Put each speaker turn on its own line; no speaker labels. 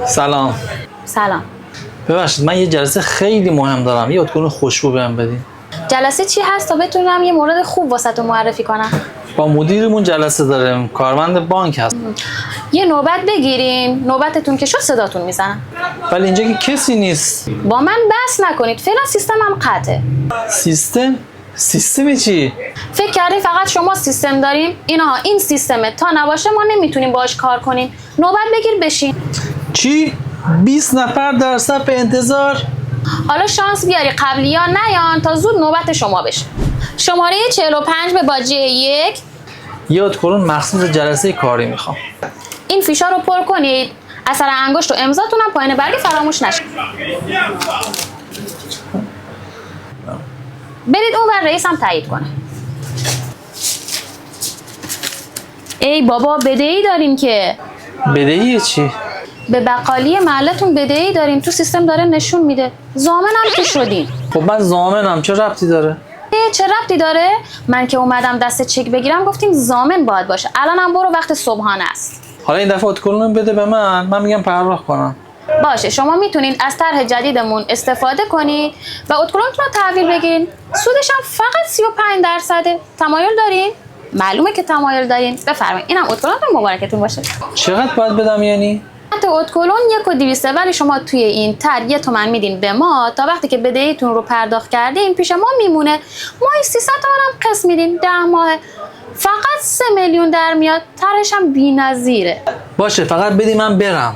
سلام.
سلام.
ببخشید من یه جلسه خیلی مهم دارم. یه اتکلون خوشبو بهم بدین.
جلسه چی هست تا بتونم یه مورد خوب واسهتون معرفی کنم؟
با مدیرمون جلسه داریم. کارمند بانک هست.
یه نوبت بگیرین. نوبتتون که شد صداتون میزنم.
ولی اینجا که کسی نیست.
با من بحث نکنید. فعلا سیستمم قطعه.
سیستم؟ سیستم چی؟
فکر کردین فقط شما سیستم دارین؟ این سیستمه. تا نباشه ما نمیتونیم باهاش کار کنیم. نوبت بگیر بشین.
چی؟ 20 نفر در صف انتظار؟
حالا شانس بیاری قبلی ها نیان تا زود نوبت شما بشه. شماره 45 به باجه 1.
یه اتکلون مخصوص جلسه کاری میخوام.
این فیشا رو پر کنید. اثر انگشت و امضاتون هم پایین برگ فراموش نشه. برید اون ور رئیس هم تایید کنه. ای بابا بدهی داریم که.
بدهی چی؟
به بقالی محلتون بدهی داریم. تو سیستم داره نشون میده. ضامن هم که شدین.
خب من ضامنم، چه ربطی داره؟
چه ربطی داره؟ من که اومدم دست چک بگیرم گفتیم ضامن باید باشه. الانم برو وقت صبحانه است.
حالا این دفعه اتکلون بده به من میگم پرداخت کنم.
باشه شما میتونید از طرح جدیدمون استفاده کنید و اتکلونتون رو تحویل بگیرین. سودش هم فقط 35%. تمایل دارین؟ معلومه که تمایل دارین. بفرمایید اینم اتکلونتون مبارکتون باشه.
چقدر باید بدم یعنی؟
حتی اتکلون 1,200 ولی شما توی این طرح 1 تومن میدین به ما تا وقتی که بدهیتون رو پرداخت کردین پیش ما میمونه. ماهی 300 تومن هم قسط میدین 10 ماه. فقط 3 میلیون در میاد. طرحش هم بی‌نظیره.
باشه فقط بدی من برم.